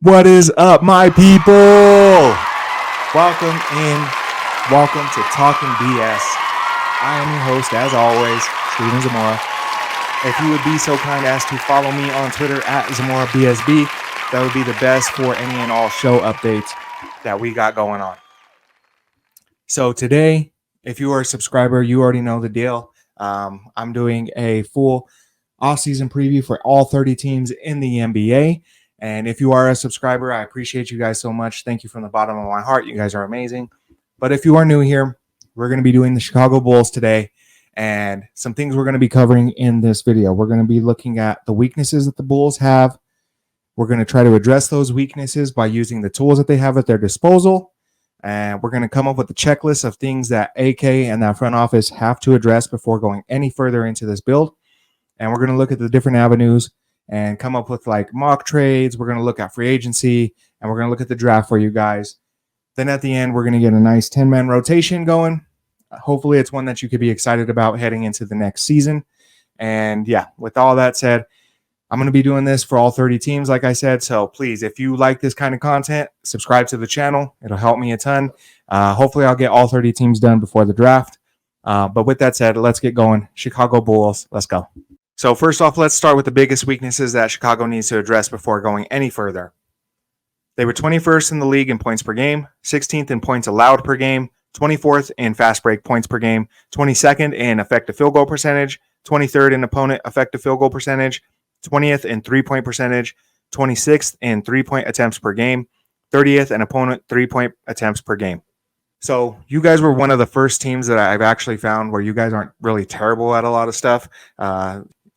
What is up, my people? Welcome in. Welcome to Talkin BS. I am your host, as always, Steven Zamora. If you would be so kind as to follow me on Twitter at ZamoraBSB, that would be the best for any and all show updates that we got going on. So today, if you are a subscriber, you already know the deal. I'm doing a full off-season preview for all 30 teams in the NBA. And if you are a subscriber, I appreciate you guys so much. Thank you from the bottom of my heart. You guys are amazing. But if you are new here, we're going to be doing the Chicago Bulls today and some things we're going to be covering in this video. We're going to be looking at the weaknesses that the Bulls have. We're going to try to address those weaknesses by using the tools that they have at their disposal. And we're going to come up with a checklist of things that AK and that front office have to address before going any further into this build. And we're going to look at the different avenues and come up with like mock trades. We're going to look at free agency, and we're going to look at the draft for you guys. Then at the end, we're going to get a nice 10-man rotation going. Hopefully it's one that you could be excited about heading into the next season. And yeah, with all that said, I'm going to be doing this for all 30 teams, like I said. So please, if you like this kind of content, subscribe to the channel. It'll help me a ton. Hopefully I'll get all 30 teams done before the draft. But with that said, let's get going. Chicago Bulls, let's go. So first off, let's start with the biggest weaknesses that Chicago needs to address before going any further. They were 21st in the league in points per game, 16th in points allowed per game, 24th in fast break points per game, 22nd in effective field goal percentage, 23rd in opponent effective field goal percentage, 20th in three-point percentage, 26th in three-point attempts per game, 30th in opponent three-point attempts per game. So you guys were one of the first teams that I've actually found where you guys aren't really terrible at a lot of stuff.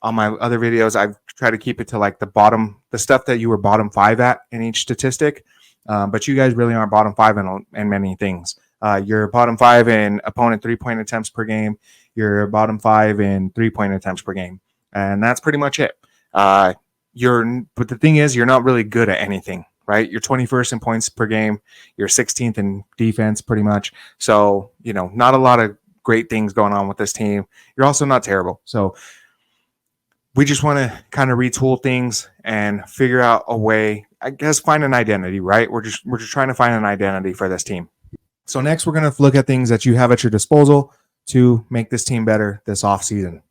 On my other videos, I've tried to keep it to like the stuff that you were bottom 5 at in each statistic. But you guys really aren't bottom 5 in many things. You're bottom 5 in opponent three-point attempts per game. You're bottom 5 in three-point attempts per game. And that's pretty much it. But the thing is, you're not really good at anything, right? You're 21st in points per game. You're 16th in defense pretty much. So, not a lot of great things going on with this team. You're also not terrible. So we just want to kind of retool things and figure out a way, I guess, find an identity, right? We're just trying to find an identity for this team. So next, we're going to look at things that you have at your disposal to make this team better this offseason.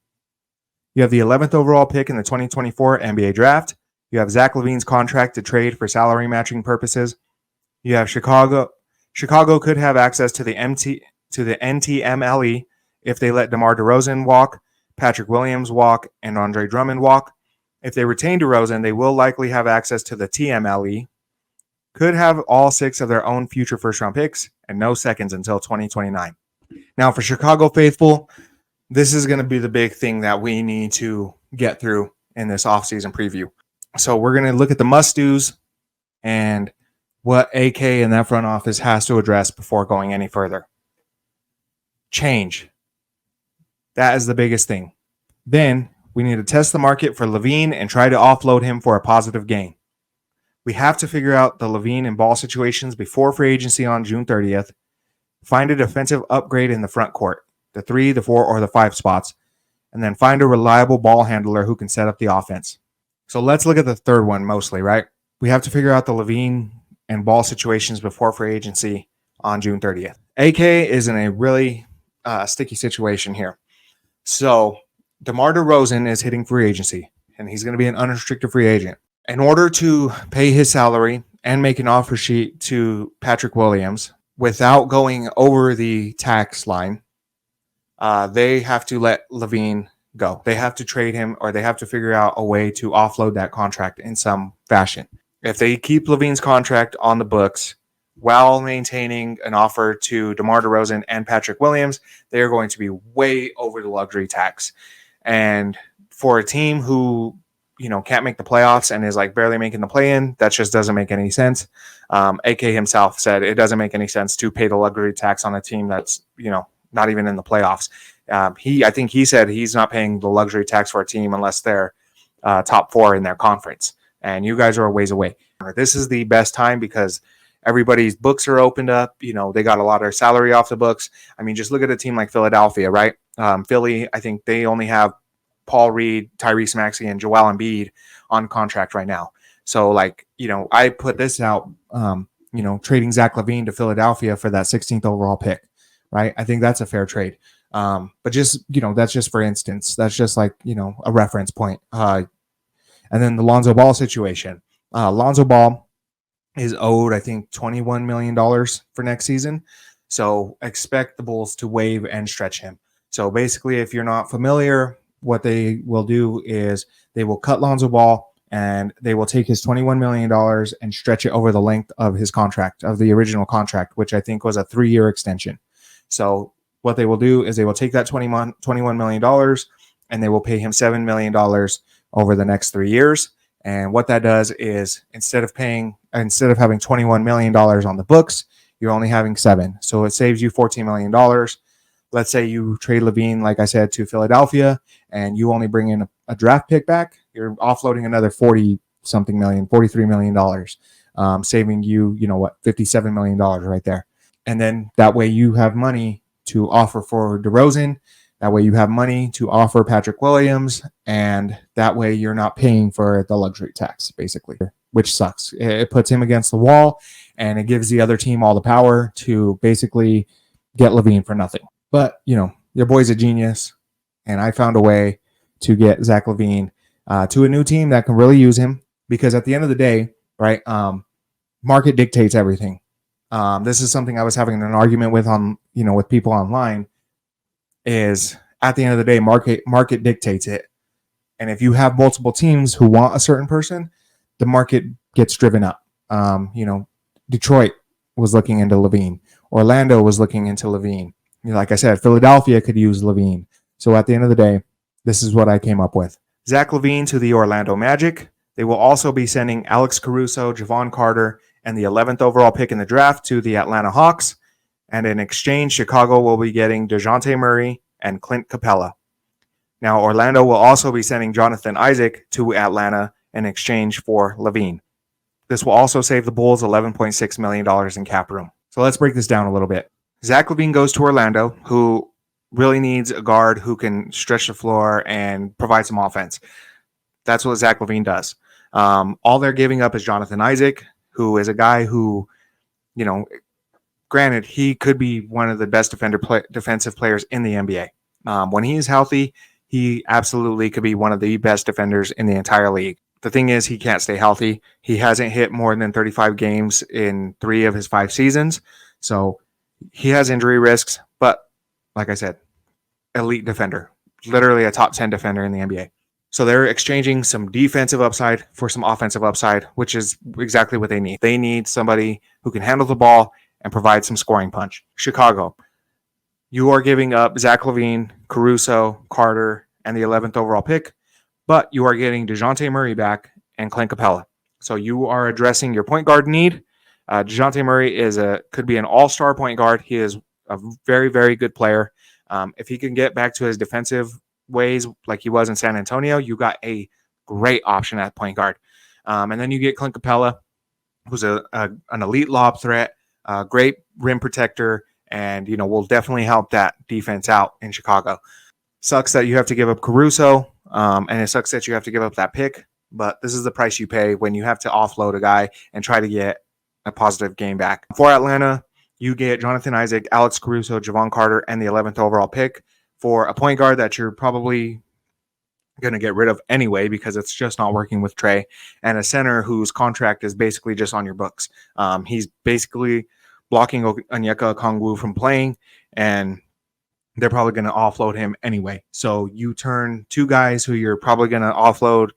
You have the 11th overall pick in the 2024 NBA draft. You have Zach LaVine's contract to trade for salary matching purposes. You have Chicago. Chicago could have access to the NTMLE if they let DeMar DeRozan walk, Patrick Williams walk, and Andre Drummond walk. If they retain DeRozan, they will likely have access to the TMLE, could have all 6 of their own future first-round picks, and no seconds until 2029. Now, for Chicago faithful, this is going to be the big thing that we need to get through in this offseason preview. So we're going to look at the must-dos and what AK and that front office has to address before going any further. Change. That is the biggest thing. Then we need to test the market for LaVine and try to offload him for a positive gain. We have to figure out the LaVine and ball situations before free agency on June 30th. Find a defensive upgrade in the front court, the 3, the 4, or the 5 spots, and then find a reliable ball handler who can set up the offense. So let's look at the third one mostly, right? We have to figure out the LaVine and ball situations before free agency on June 30th. AK is in a really sticky situation here. So DeMar DeRozan is hitting free agency, and he's going to be an unrestricted free agent. In order to pay his salary and make an offer sheet to Patrick Williams without going over the tax line, they have to let LaVine go. They have to trade him, or they have to figure out a way to offload that contract in some fashion. If they keep LaVine's contract on the books while maintaining an offer to DeMar DeRozan and Patrick Williams, they are going to be way over the luxury tax. And for a team who, can't make the playoffs and is like barely making the play-in, that just doesn't make any sense. AK himself said it doesn't make any sense to pay the luxury tax on a team that's, not even in the playoffs. I think he said he's not paying the luxury tax for a team unless they're top 4 in their conference. And you guys are a ways away. This is the best time because everybody's books are opened up. They got a lot of salary off the books. I mean, just look at a team like Philadelphia, right? Philly, I think they only have Paul Reed, Tyrese Maxey, and Joel Embiid on contract right now. So, like, I put this out, trading Zach LaVine to Philadelphia for that 16th overall pick, right? I think that's a fair trade. But just, that's just for instance. That's just like, a reference point. And then the Lonzo Ball situation. Lonzo Ball is owed, I think, $21 million for next season. So expect the Bulls to waive and stretch him. So basically, if you're not familiar, what they will do is they will cut Lonzo Ball and they will take his $21 million and stretch it over the length of his contract, of the original contract, which I think was a 3-year extension. So what they will do is they will take that $21 million and they will pay him $7 million over the next 3 years. And what that does is instead of having $21 million on the books, you're only having $7 million. So it saves you $14 million. Let's say you trade LaVine, like I said, to Philadelphia, and you only bring in a draft pick back. You're offloading another $43 million, saving you, $57 million right there. And then that way you have money to offer for DeRozan. That way you have money to offer Patrick Williams, and that way you're not paying for the luxury tax, basically, which sucks. It puts him against the wall, and it gives the other team all the power to basically get LaVine for nothing. But, your boy's a genius, and I found a way to get Zach LaVine to a new team that can really use him, because at the end of the day, right, market dictates everything. This is something I was having an argument with with people online. Is at the end of the day, market dictates it. And if you have multiple teams who want a certain person, the market gets driven up. Detroit was looking into LaVine. Orlando was looking into LaVine. Like I said, Philadelphia could use LaVine. So at the end of the day, this is what I came up with. Zach LaVine to the Orlando Magic. They will also be sending Alex Caruso, Javon Carter, and the 11th overall pick in the draft to the Atlanta Hawks. And in exchange, Chicago will be getting DeJounte Murray and Clint Capella. Now, Orlando will also be sending Jonathan Isaac to Atlanta in exchange for LaVine. This will also save the Bulls $11.6 million in cap room. So let's break this down a little bit. Zach LaVine goes to Orlando, who really needs a guard who can stretch the floor and provide some offense. That's what Zach LaVine does. All they're giving up is Jonathan Isaac, who is a guy who, granted, he could be one of the best defensive players in the NBA. When he is healthy, he absolutely could be one of the best defenders in the entire league. The thing is, he can't stay healthy. He hasn't hit more than 35 games in 3 of his 5 seasons. So he has injury risks. But like I said, elite defender, literally a top 10 defender in the NBA. So they're exchanging some defensive upside for some offensive upside, which is exactly what they need. They need somebody who can handle the ball and provide some scoring punch. Chicago, you are giving up Zach LaVine, Caruso, Carter, and the 11th overall pick, but you are getting DeJounte Murray back and Clint Capella. So you are addressing your point guard need. DeJounte Murray could be an all-star point guard. He is a very, very good player. If he can get back to his defensive ways like he was in San Antonio, you got a great option at point guard. And then you get Clint Capella, who's an elite lob threat, great rim protector, and will definitely help that defense out in Chicago. Sucks that you have to give up Caruso, and it sucks that you have to give up that pick, but this is the price you pay when you have to offload a guy and try to get a positive game back. For Atlanta, you get Jonathan Isaac, Alex Caruso, Javon Carter, and the 11th overall pick for a point guard that you're probably going to get rid of anyway because it's just not working with Trey, and a center whose contract is basically just on your books. He's basically blocking Onyeka Okongwu from playing, and they're probably going to offload him anyway. So you turn 2 guys who you're probably going to offload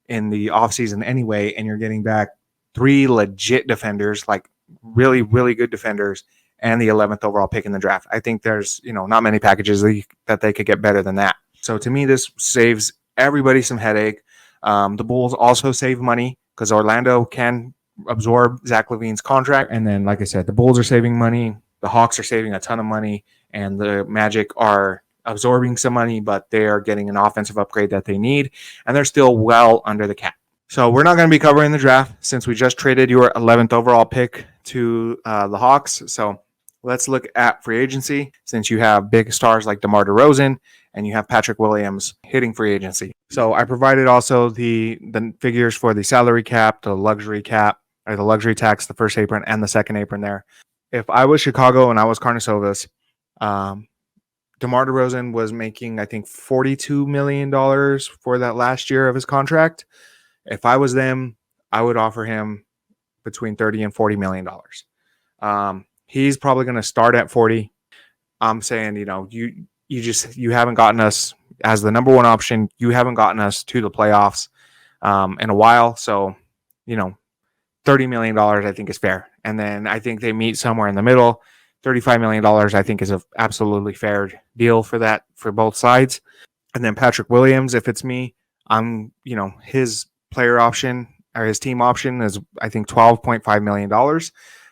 in the offseason anyway, and you're getting back 3 legit defenders, like really, really good defenders, and the 11th overall pick in the draft. I think there's, not many packages that they could get better than that. So to me, this saves everybody some headache. The Bulls also save money because Orlando can absorb Zach LaVine's contract. And then, like I said, the Bulls are saving money. The Hawks are saving a ton of money. And the Magic are absorbing some money, but they are getting an offensive upgrade that they need. And they're still well under the cap. So we're not going to be covering the draft since we just traded your 11th overall pick to the Hawks. So let's look at free agency, since you have big stars like DeMar DeRozan and you have Patrick Williams hitting free agency. So I provided also the figures for the salary cap, the luxury cap, or the luxury tax, the first apron and the second apron there. If I was Chicago and I was Karnisovas, DeMar DeRozan was making, I think, $42 million for that last year of his contract. If I was them, I would offer him between $30 and $40 million. He's probably going to start at 40. I'm saying, you haven't gotten us as the number one option. You haven't gotten us to the playoffs in a while. So, $30 million, I think, is fair. And then I think they meet somewhere in the middle. $35 million, I think, is an absolutely fair deal for that, for both sides. And then Patrick Williams, if it's me, his player option or his team option is, I think, $12.5 million.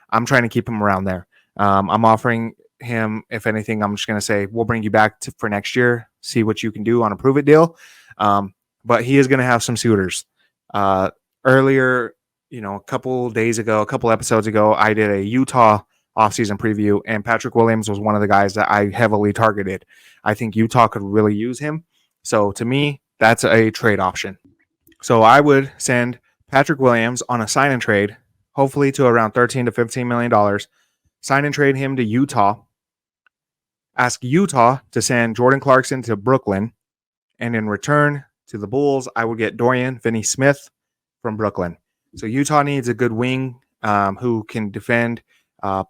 I'm trying to keep him around there. I'm offering him, if anything, I'm just going to say, we'll bring you back for next year, see what you can do on a prove it deal. But he is going to have some suitors. Earlier, a couple episodes ago, I did a Utah offseason preview, and Patrick Williams was one of the guys that I heavily targeted. I think Utah could really use him. So to me, that's a trade option. So I would send Patrick Williams on a sign and trade, hopefully to around $13 to $15 million, sign and trade him to Utah, ask Utah to send Jordan Clarkson to Brooklyn, and in return to the Bulls, I would get Dorian Finney-Smith from Brooklyn. So Utah needs a good wing who can defend,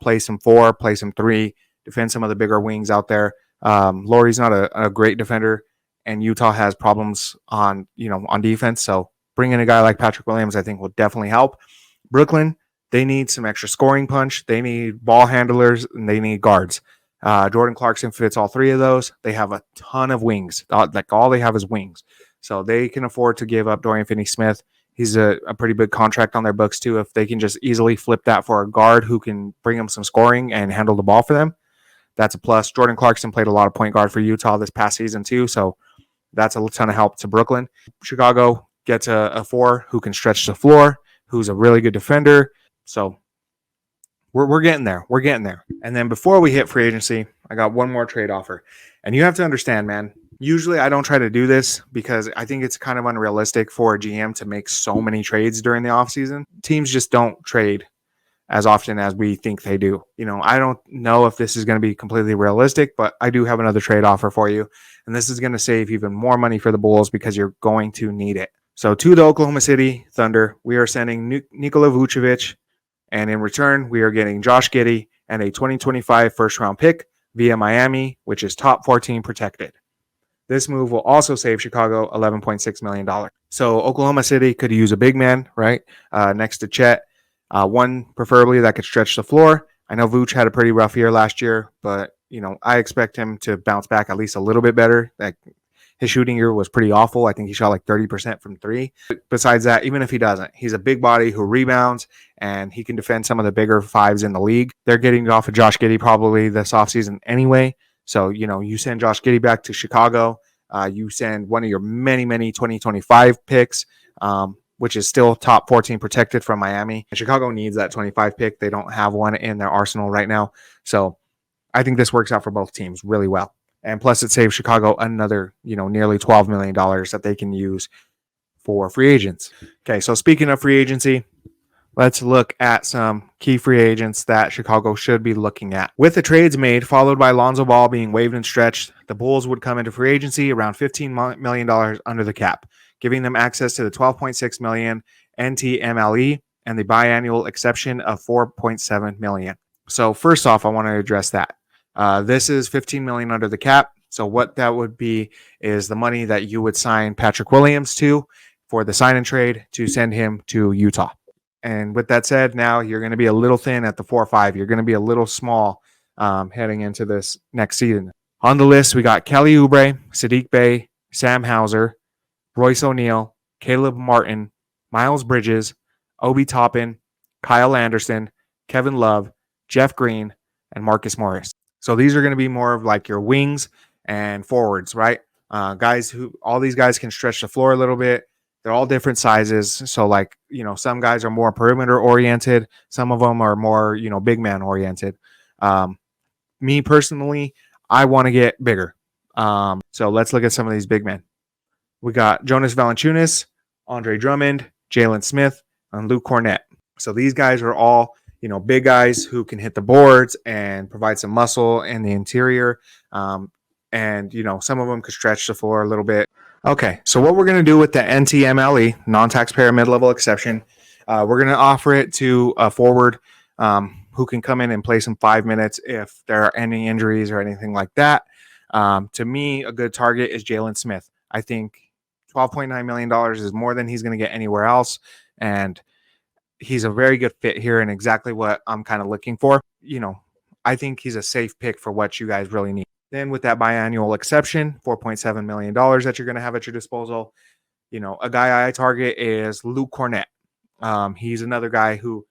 play some 4, play some 3, defend some of the bigger wings out there. Laurie's not a great defender, and Utah has problems on defense. So bringing a guy like Patrick Williams, I think, will definitely help. Brooklyn, they need some extra scoring punch. They need ball handlers, and they need guards. Jordan Clarkson fits all 3 of those. They have a ton of wings. Like, all they have is wings. So they can afford to give up Dorian Finney-Smith. He's a pretty big contract on their books, too. If they can just easily flip that for a guard who can bring them some scoring and handle the ball for them, that's a plus. Jordan Clarkson played a lot of point guard for Utah this past season, too. So that's a ton of help to Brooklyn. Chicago gets a 4 who can stretch the floor, who's a really good defender. So we're getting there. We're getting there. And then before we hit free agency, I got one more trade offer. And you have to understand, man, usually I don't try to do this because I think it's kind of unrealistic for a GM to make so many trades during the offseason. Teams just don't trade as often as we think they do. I don't know if this is going to be completely realistic, but I do have another trade offer for you. And this is going to save even more money for the Bulls because you're going to need it. So to the Oklahoma City Thunder, we are sending Nikola Vucevic, and in return, we are getting Josh Giddey and a 2025 first-round pick via Miami, which is top 14 protected. This move will also save Chicago $11.6 million. So Oklahoma City could use a big man, right, next to Chet. One preferably that could stretch the floor. I know Vooch had a pretty rough year last year, but I expect him to bounce back at least a little bit better. His shooting year was pretty awful. I think he shot like 30% from 3. But besides that, even if he doesn't, he's a big body who rebounds, and he can defend some of the bigger 5s in the league. They're getting off of Josh Giddey probably this offseason anyway. So, you send Josh Giddey back to Chicago. You send one of your many, many 2025 picks, which is still top 14 protected from Miami. And Chicago needs that 25 pick. They don't have one in their arsenal right now. So I think this works out for both teams really well. And plus, it saves Chicago another, nearly $12 million that they can use for free agents. Okay, so speaking of free agency, let's look at some key free agents that Chicago should be looking at. With the trades made, followed by Lonzo Ball being waived and stretched, the Bulls would come into free agency around $15 million under the cap, giving them access to the $12.6 million NTMLE and the biannual exception of $4.7 million. So first off, I want to address that. This is $15 million under the cap. So what that would be is the money that you would sign Patrick Williams to for the sign and trade to send him to Utah. And with that said, now you're going to be a little thin at the 4-5. You're going to be a little small heading into this next season. On the list, we got Kelly Oubre, Sadiq Bey, Sam Hauser, Royce O'Neal, Caleb Martin, Miles Bridges, Obi Toppin, Kyle Anderson, Kevin Love, Jeff Green, and Marcus Morris. So these are going to be more of like your wings and forwards, right? All these guys can stretch the floor a little bit. They're all different sizes. So some guys are more perimeter oriented. Some of them are more, big man oriented. Me personally, I want to get bigger. So let's look at some of these big men. We got Jonas Valanciunas, Andre Drummond, Jalen Smith, and Luke Cornett. So these guys are all, big guys who can hit the boards and provide some muscle in the interior. And some of them could stretch the floor a little bit. Okay, so what we're going to do with the NTMLE, non-taxpayer mid-level exception, we're going to offer it to a forward who can come in and play some 5 minutes if there are any injuries or anything like that. To me, a good target is Jalen Smith. I think $12.9 million is more than he's going to get anywhere else. And he's a very good fit here and exactly what I'm kind of looking for. I think he's a safe pick for what you guys really need. Then with that biannual exception, $4.7 million that you're going to have at your disposal, a guy I target is Luke Cornett. He's another guy who,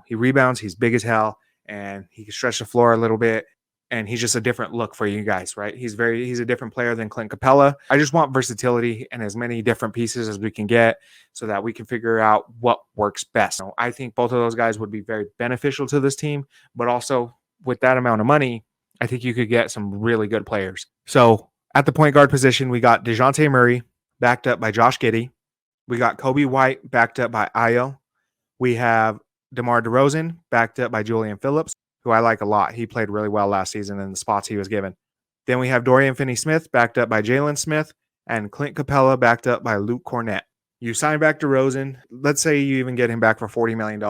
he rebounds, he's big as hell, and he can stretch the floor a little bit. And he's just a different look for you guys, right? He's a different player than Clint Capella. I just want versatility and as many different pieces as we can get so that we can figure out what works best. I think both of those guys would be very beneficial to this team, but also with that amount of money, I think you could get some really good players. So at the point guard position, we got DeJounte Murray backed up by Josh Giddey. We got Kobe White backed up by Ayo. We have DeMar DeRozan backed up by Julian Phillips, who I like a lot. He played really well last season in the spots he was given. Then we have Dorian Finney-Smith backed up by Jalen Smith and Clint Capella backed up by Luke Cornett. You sign back DeRozan. Let's say you even get him back for $40 million.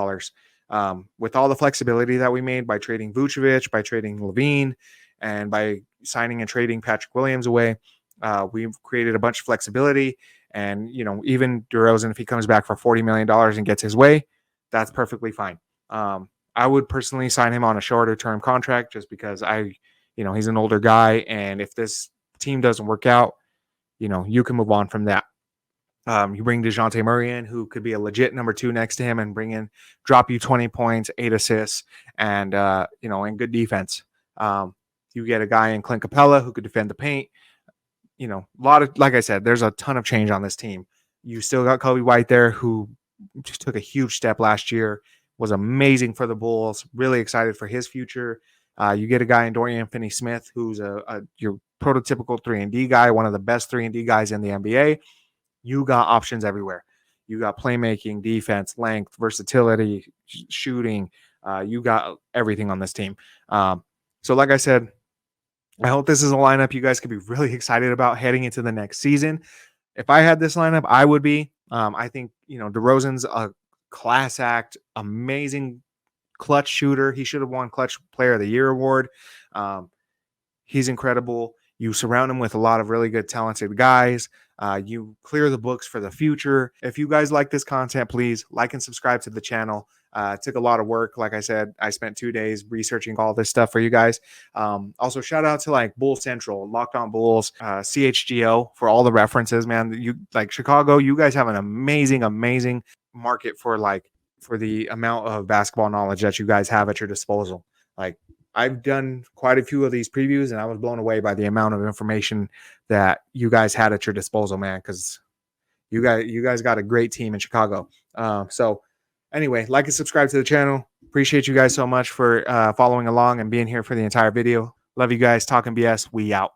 With all the flexibility that we made by trading Vucevic, by trading Levine, and by signing and trading Patrick Williams away, we've created a bunch of flexibility. And, even DeRozan, if he comes back for $40 million and gets his way, that's perfectly fine. I would personally sign him on a shorter term contract just because he's an older guy. And if this team doesn't work out, you can move on from that. You bring DeJounte Murray in, who could be a legit number 2 next to him and drop you 20 points, 8 assists, and good defense. You get a guy in Clint Capella who could defend the paint. Like I said, there's a ton of change on this team. You still got Kobe White there, who just took a huge step last year, was amazing for the Bulls. Really excited for his future. You get a guy in Dorian Finney-Smith, who's your prototypical 3-and-D guy, one of the best 3-and-D guys in the NBA. You got options everywhere. You got playmaking, defense, length, versatility, shooting. You got everything on this team. So like I said, I hope this is a lineup you guys could be really excited about heading into the next season. If I had this lineup, I would be. I think, DeRozan's a class act, amazing clutch shooter. He should have won Clutch Player of the Year award. He's incredible. You surround him with a lot of really good, talented guys. You clear the books for the future. If you guys like this content, please like and subscribe to the channel. It took a lot of work. Like I said, I spent 2 days researching all this stuff for you guys. Also, shout out to Bull Central, Locked On Bulls, CHGO for all the references, man. You Chicago, you guys have an amazing, amazing market for the amount of basketball knowledge that you guys have at your disposal. I've done quite a few of these previews, and I was blown away by the amount of information that you guys had at your disposal, man, because you guys got a great team in Chicago. So anyway, like and subscribe to the channel. Appreciate you guys so much for following along and being here for the entire video. Love you guys. Talking BS. We out.